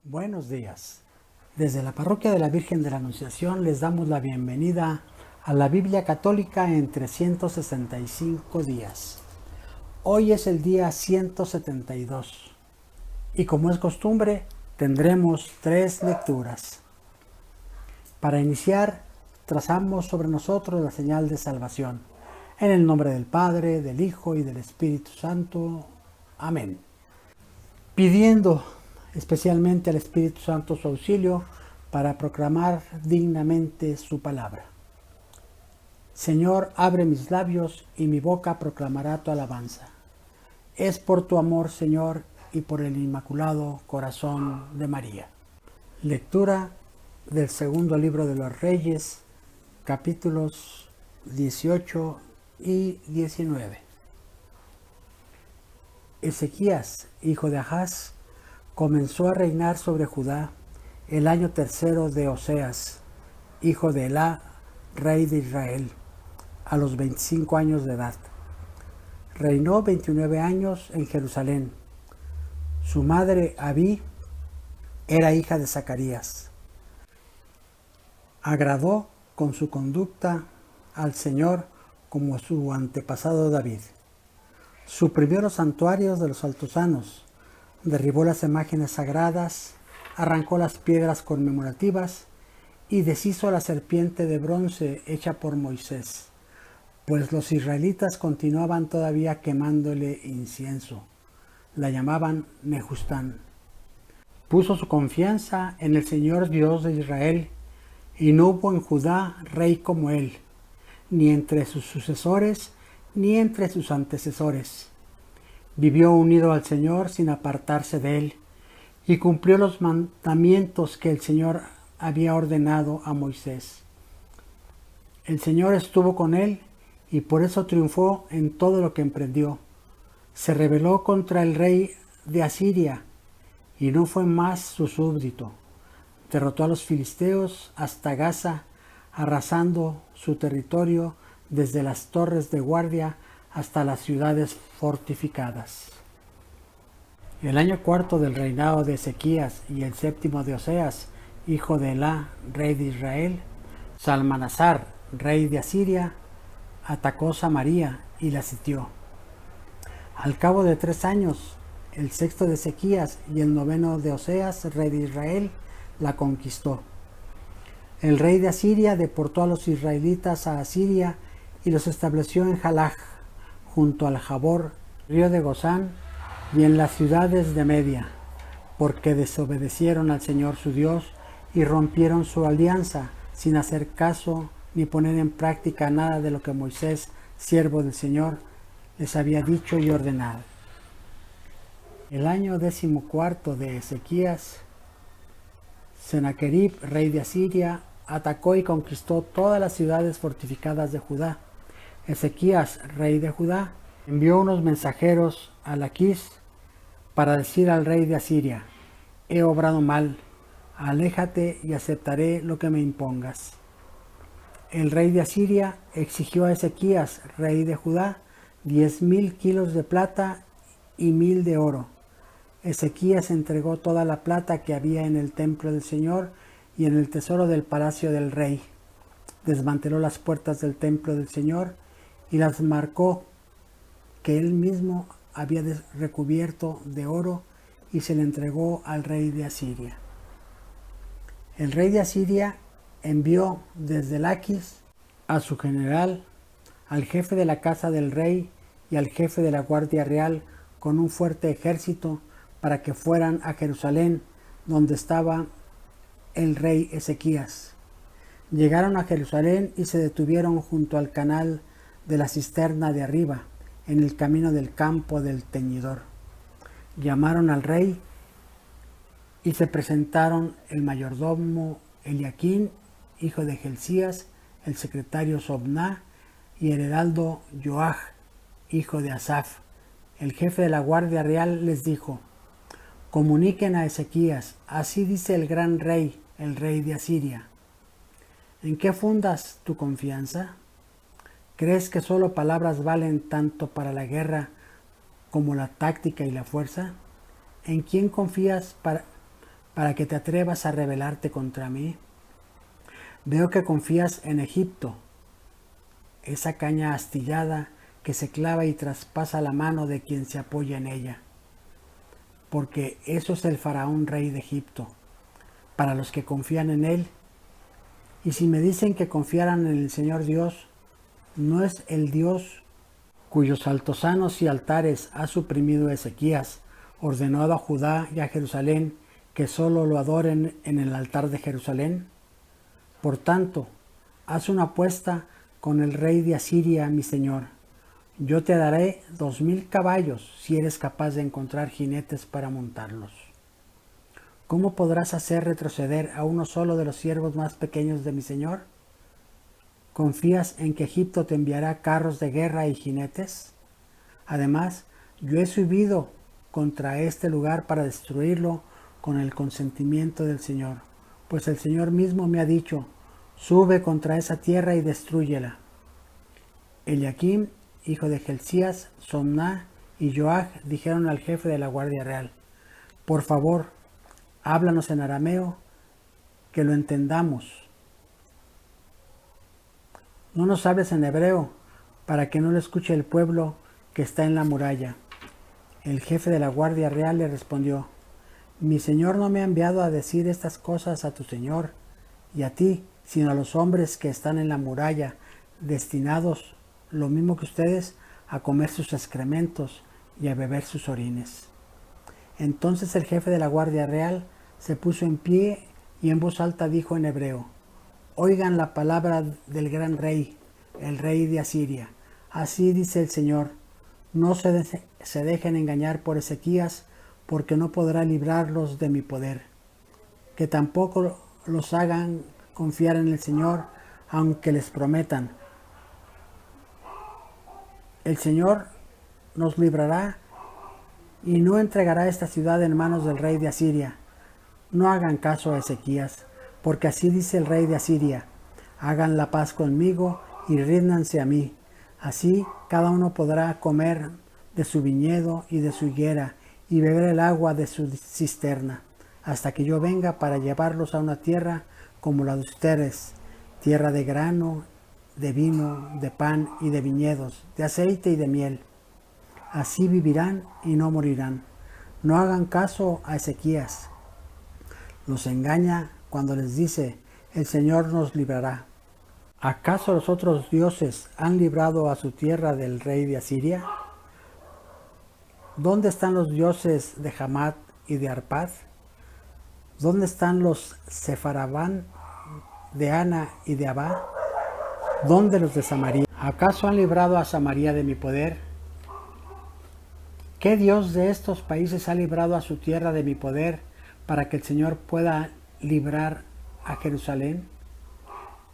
Buenos días. Desde la Parroquia de la Virgen de la Anunciación les damos la bienvenida a la Biblia Católica en 365 días. Hoy es el día 172 y como es costumbre tendremos 3 lecturas. Para iniciar, trazamos sobre nosotros la señal de salvación. En el nombre del Padre, del Hijo y del Espíritu Santo. Amén. Pidiendo especialmente al Espíritu Santo su auxilio para proclamar dignamente su palabra. Señor, abre mis labios y mi boca proclamará tu alabanza. Es por tu amor, Señor, y por el Inmaculado Corazón de María. Lectura del segundo libro de los Reyes, capítulos 18 y 19. Ezequías, hijo de Ahaz, comenzó a reinar sobre Judá el año tercero de Oseas, hijo de Elá, rey de Israel, a los 25 años de edad. Reinó 29 años en Jerusalén. Su madre, Abí, era hija de Zacarías. Agradó con su conducta al Señor como su antepasado David. Suprimió los santuarios de los altosanos, derribó las imágenes sagradas, arrancó las piedras conmemorativas y deshizo la serpiente de bronce hecha por Moisés, pues los israelitas continuaban todavía quemándole incienso. La llamaban Nehustán. Puso su confianza en el Señor Dios de Israel, y no hubo en Judá rey como él, ni entre sus sucesores, ni entre sus antecesores. Vivió unido al Señor sin apartarse de él, y cumplió los mandamientos que el Señor había ordenado a Moisés. El Señor estuvo con él, y por eso triunfó en todo lo que emprendió. Se rebeló contra el rey de Asiria, y no fue más su súbdito. Derrotó a los filisteos hasta Gaza, arrasando su territorio desde las torres de guardia hasta las ciudades fortificadas. El año cuarto del reinado de Ezequías y el séptimo de Oseas, hijo de Elá, rey de Israel, Salmanasar, rey de Asiria, atacó Samaria y la sitió. Al cabo de 3 años, el sexto de Ezequías y el noveno de Oseas, rey de Israel, la conquistó. El rey de Asiria deportó a los israelitas a Asiria y los estableció en Jalaj, junto al Jabor, río de Gozán, y en las ciudades de Media, porque desobedecieron al Señor su Dios y rompieron su alianza, sin hacer caso ni poner en práctica nada de lo que Moisés, siervo del Señor, les había dicho y ordenado. El año 14 de Ezequías, Sennacherib, rey de Asiria, atacó y conquistó todas las ciudades fortificadas de Judá. Ezequías, rey de Judá, envió unos mensajeros a Laquis para decir al rey de Asiria: he obrado mal, aléjate y aceptaré lo que me impongas. El rey de Asiria exigió a Ezequías, rey de Judá, 10,000 kilos de plata y 1,000 de oro. Ezequías entregó toda la plata que había en el templo del Señor y en el tesoro del palacio del rey. Desmanteló las puertas del templo del Señor y las marcó que él mismo había recubierto de oro y se le entregó al rey de Asiria. El rey de Asiria envió desde Laquis a su general, al jefe de la casa del rey y al jefe de la guardia real con un fuerte ejército para que fueran a Jerusalén, donde estaba el rey Ezequías. Llegaron a Jerusalén y se detuvieron junto al canal de la cisterna de arriba, en el camino del campo del teñidor. Llamaron al rey y se presentaron el mayordomo Eliaquín, hijo de Hilcías, el secretario Sobná y el heraldo Joaj, hijo de Asaf. El jefe de la guardia real les dijo: comuniquen a Ezequías, así dice el gran rey, el rey de Asiria. ¿En qué fundas tu confianza? ¿Crees que solo palabras valen tanto para la guerra como la táctica y la fuerza? ¿En quién confías para que te atrevas a rebelarte contra mí? Veo que confías en Egipto, esa caña astillada que se clava y traspasa la mano de quien se apoya en ella. Porque eso es el faraón rey de Egipto, para los que confían en él. Y si me dicen que confiaran en el Señor Dios, ¿no es el Dios cuyos altosanos y altares ha suprimido Ezequías, ordenado a Judá y a Jerusalén que solo lo adoren en el altar de Jerusalén? Por tanto, haz una apuesta con el rey de Asiria, mi señor. Yo te daré 2000 caballos si eres capaz de encontrar jinetes para montarlos. ¿Cómo podrás hacer retroceder a uno solo de los siervos más pequeños de mi señor? ¿Confías en que Egipto te enviará carros de guerra y jinetes? Además, yo he subido contra este lugar para destruirlo con el consentimiento del Señor, pues el Señor mismo me ha dicho, sube contra esa tierra y destrúyela. Eliakim, hijo de Hilcías, Somná y Joach dijeron al jefe de la Guardia Real, por favor, háblanos en arameo, que lo entendamos. No nos hables en hebreo, para que no lo escuche el pueblo que está en la muralla. El jefe de la Guardia Real le respondió, mi señor no me ha enviado a decir estas cosas a tu señor y a ti, sino a los hombres que están en la muralla, destinados, lo mismo que ustedes, a comer sus excrementos y a beber sus orines. Entonces el jefe de la Guardia Real se puso en pie y en voz alta dijo en hebreo, oigan la palabra del gran rey, el rey de Asiria. Así dice el Señor, no se dejen engañar por Ezequías, porque no podrá librarlos de mi poder. Que tampoco los hagan confiar en el Señor, aunque les prometan. El Señor nos librará y no entregará esta ciudad en manos del rey de Asiria. No hagan caso a Ezequías, porque así dice el rey de Asiria, hagan la paz conmigo y ríndanse a mí. Así cada uno podrá comer de su viñedo y de su higuera y beber el agua de su cisterna, hasta que yo venga para llevarlos a una tierra como la de ustedes, tierra de grano, de vino, de pan y de viñedos, de aceite y de miel. Así vivirán y no morirán. No hagan caso a Ezequías. Los engaña cuando les dice, el Señor nos librará. ¿Acaso los otros dioses han librado a su tierra del rey de Asiria? ¿Dónde están los dioses de Hamat y de Arpad? ¿Dónde están los Sefarabán de Ana y de Abá? ¿Dónde los de Samaria? ¿Acaso han librado a Samaria de mi poder? ¿Qué Dios de estos países ha librado a su tierra de mi poder para que el Señor pueda librar a Jerusalén?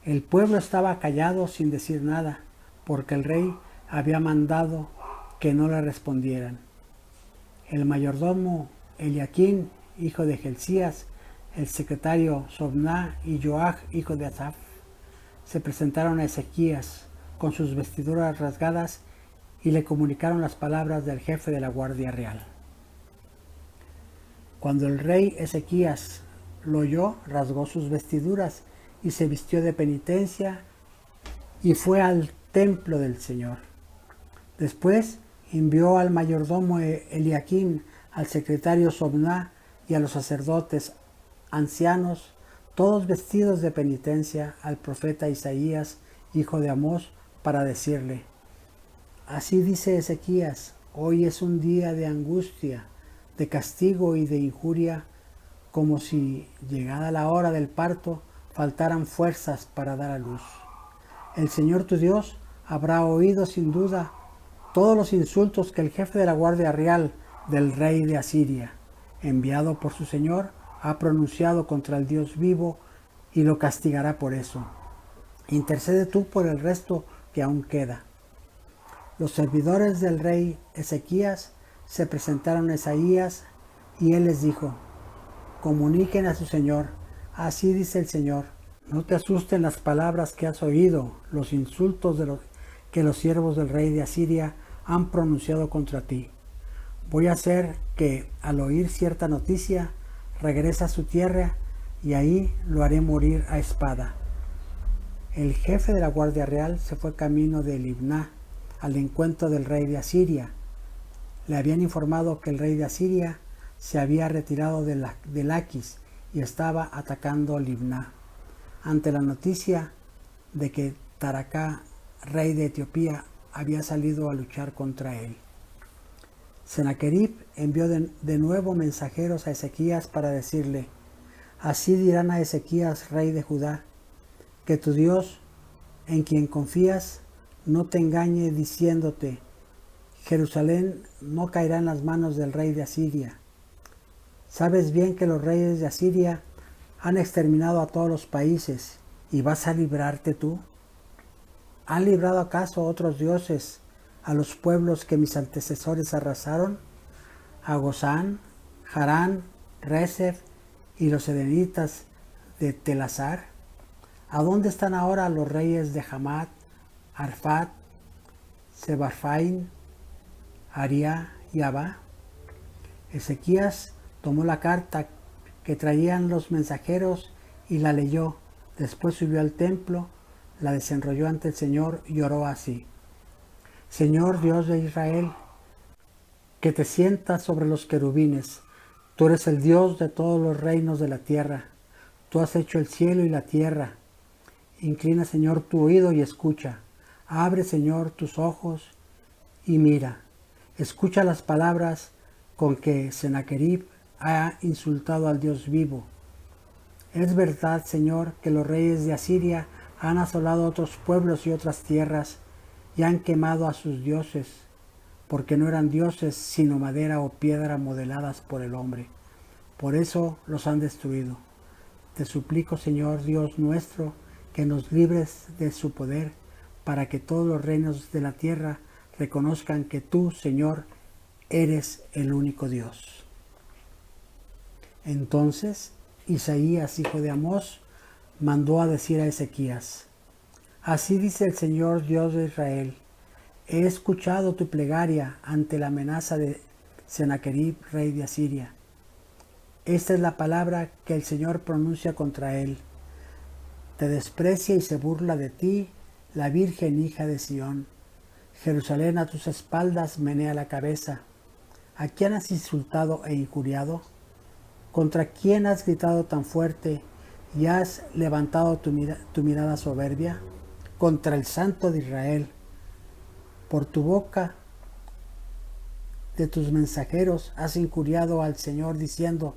El pueblo estaba callado sin decir nada, porque el rey había mandado que no le respondieran. El mayordomo Eliakim, hijo de Hilcías, el secretario Somná y Joach, hijo de Asaf, se presentaron a Ezequías con sus vestiduras rasgadas y le comunicaron las palabras del jefe de la Guardia Real. Cuando el rey Ezequías lo oyó, rasgó sus vestiduras y se vistió de penitencia y fue al templo del Señor. Después envió al mayordomo Eliakim, al secretario Somná y a los sacerdotes ancianos, todos vestidos de penitencia, al profeta Isaías, hijo de Amós, para decirle, así dice Ezequías, hoy es un día de angustia, de castigo y de injuria, como si, llegada la hora del parto, faltaran fuerzas para dar a luz. El Señor tu Dios habrá oído sin duda todos los insultos que el jefe de la Guardia Real del rey de Asiria, enviado por su Señor, ha pronunciado contra el Dios vivo y lo castigará por eso. Intercede tú por el resto que aún queda. Los servidores del rey Ezequías se presentaron a Isaías y él les dijo, comuniquen a su Señor, así dice el Señor, no te asusten las palabras que has oído, los insultos que los siervos del rey de Asiria han pronunciado contra ti. Voy a hacer que, al oír cierta noticia, regresa a su tierra y ahí lo haré morir a espada. El jefe de la Guardia Real se fue camino de Libná al encuentro del rey de Asiria. Le habían informado que el rey de Asiria se había retirado de Laquis y estaba atacando Libná. Ante la noticia de que Taracá, rey de Etiopía, había salido a luchar contra él, Sennacherib envió de nuevo mensajeros a Ezequías para decirle: así dirán a Ezequías, rey de Judá, que tu Dios, en quien confías, no te engañe diciéndote: Jerusalén no caerá en las manos del rey de Asiria. Sabes bien que los reyes de Asiria han exterminado a todos los países, ¿y vas a librarte tú? ¿Han librado acaso otros dioses a los pueblos que mis antecesores arrasaron? A Gozán, Harán, Rezef y los edenitas de Telasar. ¿A dónde están ahora los reyes de Hamat, Arfat, Sebarfaim, Aria y Abá? Ezequías tomó la carta que traían los mensajeros y la leyó. Después subió al templo, la desenrolló ante el Señor y oró así: Señor Dios de Israel, que te sientas sobre los querubines, tú eres el Dios de todos los reinos de la tierra, tú has hecho el cielo y la tierra. Inclina, Señor, tu oído y escucha. Abre, Señor, tus ojos y mira. Escucha las palabras con que Sennacherib ha insultado al Dios vivo. Es verdad, Señor, que los reyes de Asiria han asolado otros pueblos y otras tierras y han quemado a sus dioses, porque no eran dioses sino madera o piedra modeladas por el hombre. Por eso los han destruido. Te suplico, Señor Dios nuestro, que nos libres de su poder, para que todos los reinos de la tierra reconozcan que tú, Señor, eres el único Dios. Entonces Isaías, hijo de Amós, mandó a decir a Ezequías: así dice el Señor Dios de Israel: he escuchado tu plegaria ante la amenaza de Sennacherib, rey de Asiria. Esta es la palabra que el Señor pronuncia contra él. Te desprecia y se burla de ti la Virgen hija de Sión. Jerusalén a tus espaldas menea la cabeza. ¿A quién has insultado e injuriado? ¿Contra quién has gritado tan fuerte y has levantado tu mirada soberbia? Contra el Santo de Israel. Por tu boca de tus mensajeros has injuriado al Señor diciendo: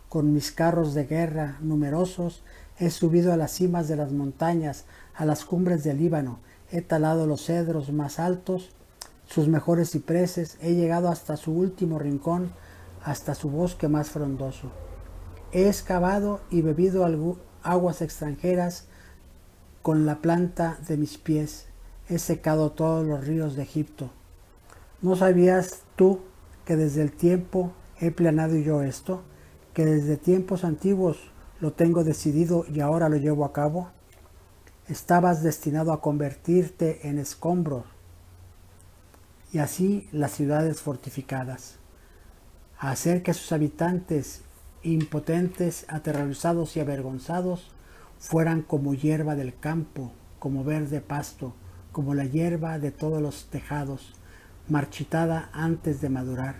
con mis carros de guerra numerosos he subido a las cimas de las montañas, a las cumbres del Líbano, he talado los cedros más altos, sus mejores cipreses, he llegado hasta su último rincón, hasta su bosque más frondoso. He excavado y bebido aguas extranjeras con la planta de mis pies, he secado todos los ríos de Egipto. ¿No sabías tú que desde el tiempo he planeado yo esto? ¿Que desde tiempos antiguos lo tengo decidido y ahora lo llevo a cabo? Estabas destinado a convertirte en escombros, y así las ciudades fortificadas, a hacer que sus habitantes, impotentes, aterrorizados y avergonzados, fueran como hierba del campo, como verde pasto, como la hierba de todos los tejados, marchitada antes de madurar.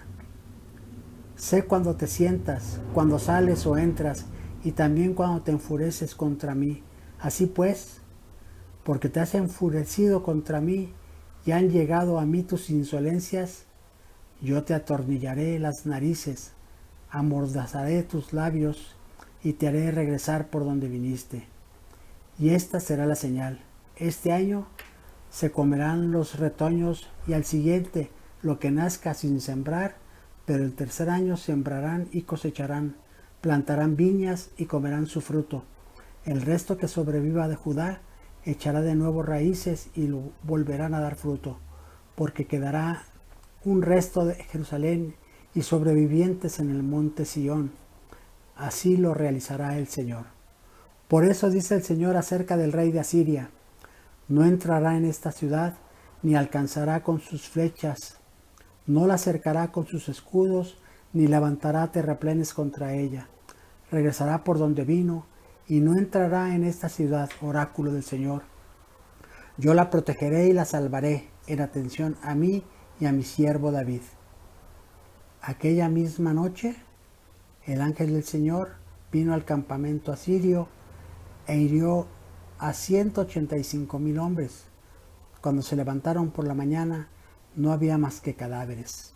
Sé cuando te sientas, cuando sales o entras, y también cuando te enfureces contra mí. Así pues, porque te has enfurecido contra mí y han llegado a mí tus insolencias, yo te atornillaré las narices, amordazaré tus labios y te haré regresar por donde viniste. Y esta será la señal: este año se comerán los retoños y al siguiente lo que nazca sin sembrar, pero el tercer año sembrarán y cosecharán, plantarán viñas y comerán su fruto. El resto que sobreviva de Judá echará de nuevo raíces y volverán a dar fruto, porque quedará un resto de Jerusalén y sobrevivientes en el monte Sión. Así lo realizará el Señor. Por eso dice el Señor acerca del rey de Asiria: no entrará en esta ciudad, ni alcanzará con sus flechas, no la cercará con sus escudos, ni levantará terraplenes contra ella. regresará por donde vino y no entrará en esta ciudad, oráculo del Señor. Yo la protegeré y la salvaré en atención a mí y a mi siervo David. Aquella misma noche, el ángel del Señor vino al campamento asirio e hirió a 185,000 hombres. Cuando se levantaron por la mañana, no había más que cadáveres.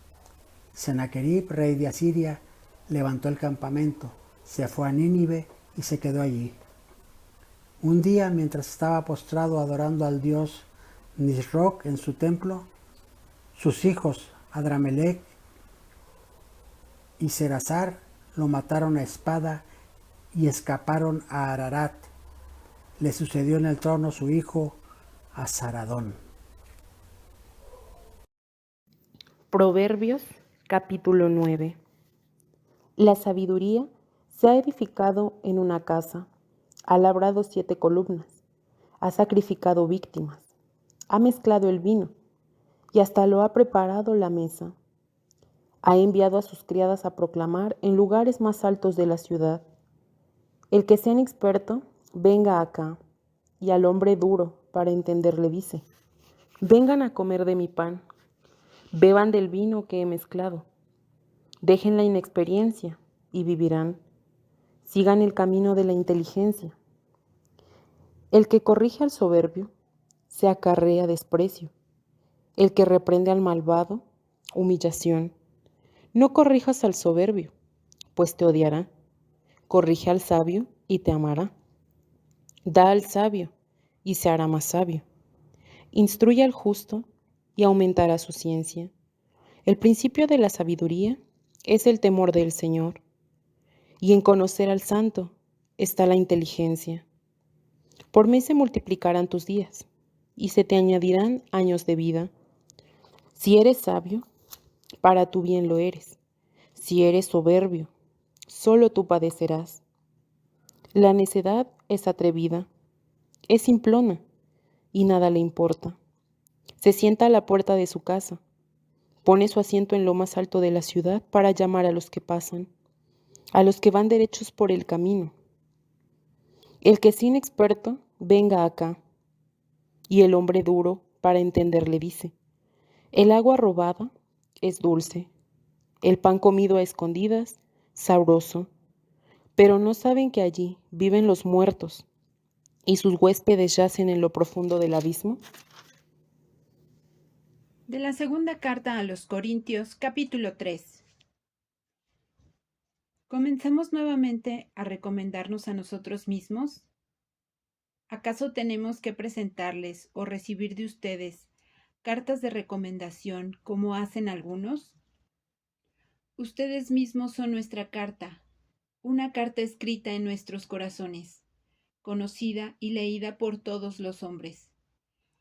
Sennacherib, rey de Asiria, levantó el campamento, se fue a Nínive y se quedó allí. Un día, mientras estaba postrado adorando al dios Nisroch en su templo, sus hijos Adramelech y Serasar lo mataron a espada y escaparon a Ararat. Le sucedió en el trono su hijo Asaradón. Proverbios capítulo 9. La sabiduría se ha edificado en una casa, ha labrado 7 columnas, ha sacrificado víctimas, ha mezclado el vino y hasta lo ha preparado la mesa. Ha enviado a sus criadas a proclamar en lugares más altos de la ciudad: el que sea inexperto, venga acá, y al hombre duro para entender le dice: vengan a comer de mi pan, beban del vino que he mezclado, dejen la inexperiencia y vivirán, sigan el camino de la inteligencia. El que corrige al soberbio se acarrea desprecio, el que reprende al malvado, humillación. No corrijas al soberbio, pues te odiará. Corrige al sabio y te amará. Da al sabio y se hará más sabio. Instruye al justo y aumentará su ciencia. El principio de la sabiduría es el temor del Señor, y en conocer al Santo está la inteligencia. Por mes se multiplicarán tus días, y se te añadirán años de vida. Si eres sabio, para tu bien lo eres. Si eres soberbio, solo tú padecerás. La necedad es atrevida, es simplona, y nada le importa. Se sienta a la puerta de su casa, pone su asiento en lo más alto de la ciudad para llamar a los que pasan, a los que van derechos por el camino. El que es inexperto, venga acá. Y el hombre duro, para entender, le dice: el agua robada es dulce, el pan comido a escondidas, sabroso, pero no saben que allí viven los muertos y sus huéspedes yacen en lo profundo del abismo. De la segunda carta a los Corintios, capítulo 3. ¿Comenzamos nuevamente a recomendarnos a nosotros mismos? ¿Acaso tenemos que presentarles o recibir de ustedes cartas de recomendación como hacen algunos? Ustedes mismos son nuestra carta, una carta escrita en nuestros corazones, conocida y leída por todos los hombres.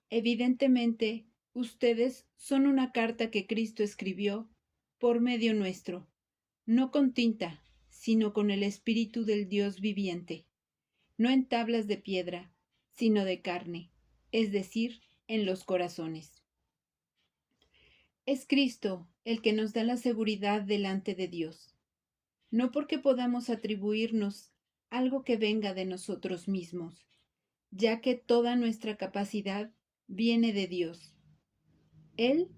Evidentemente, ustedes son una carta que Cristo escribió por medio nuestro, no con tinta, sino con el Espíritu del Dios viviente, no en tablas de piedra, sino de carne, es decir, en los corazones. Es Cristo el que nos da la seguridad delante de Dios, no porque podamos atribuirnos algo que venga de nosotros mismos, ya que toda nuestra capacidad viene de Dios. Él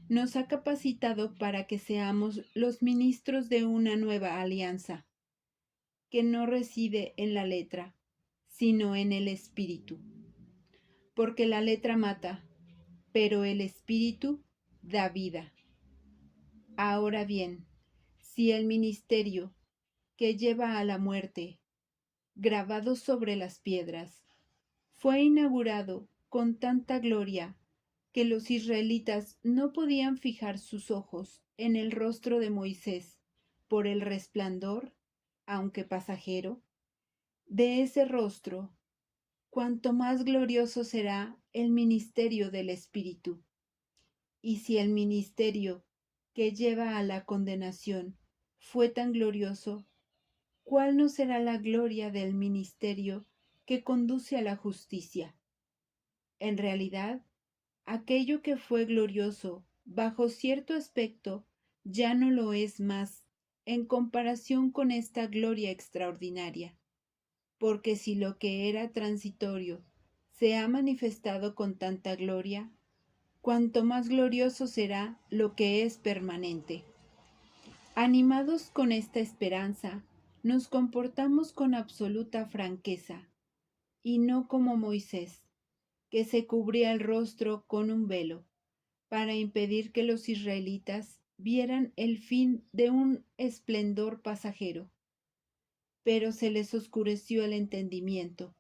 nos ha capacitado para que seamos los ministros de una nueva alianza, que no reside en la letra, sino en el espíritu. Porque la letra mata, pero el espíritu da vida. Ahora bien, si el ministerio que lleva a la muerte, grabado sobre las piedras, fue inaugurado con tanta gloria que los israelitas no podían fijar sus ojos en el rostro de Moisés por el resplandor, aunque pasajero, de ese rostro, cuanto más glorioso será el ministerio del Espíritu. Y si el ministerio que lleva a la condenación fue tan glorioso, ¿cuál no será la gloria del ministerio que conduce a la justicia? En realidad, aquello que fue glorioso bajo cierto aspecto ya no lo es más en comparación con esta gloria extraordinaria, porque si lo que era transitorio se ha manifestado con tanta gloria, cuanto más glorioso será lo que es permanente. Animados con esta esperanza, nos comportamos con absoluta franqueza, y no como Moisés, que se cubría el rostro con un velo, para impedir que los israelitas vieran el fin de un esplendor pasajero. Pero se les oscureció el entendimiento,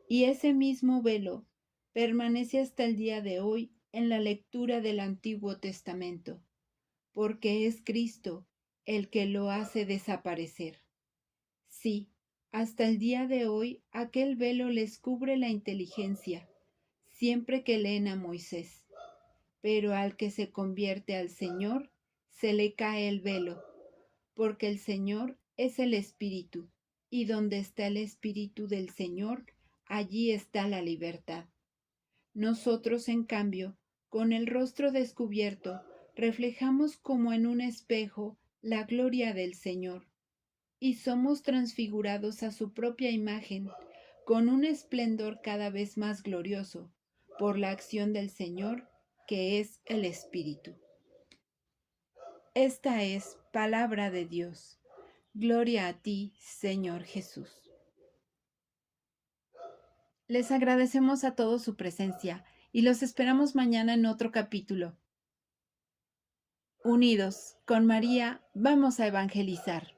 y ese mismo velo permanece hasta el día de hoy en la lectura del Antiguo Testamento, porque es Cristo el que lo hace desaparecer. Sí, hasta el día de hoy aquel velo les cubre la inteligencia, siempre que leen a Moisés, pero al que se convierte al Señor, se le cae el velo, porque el Señor es el Espíritu, y donde está el Espíritu del Señor, allí está la libertad. Nosotros, en cambio, con el rostro descubierto, reflejamos como en un espejo la gloria del Señor, y somos transfigurados a su propia imagen, con un esplendor cada vez más glorioso, por la acción del Señor, que es el Espíritu. Esta es palabra de Dios. Gloria a ti, Señor Jesús. Les agradecemos a todos su presencia y los esperamos mañana en otro capítulo. Unidos con María, vamos a evangelizar.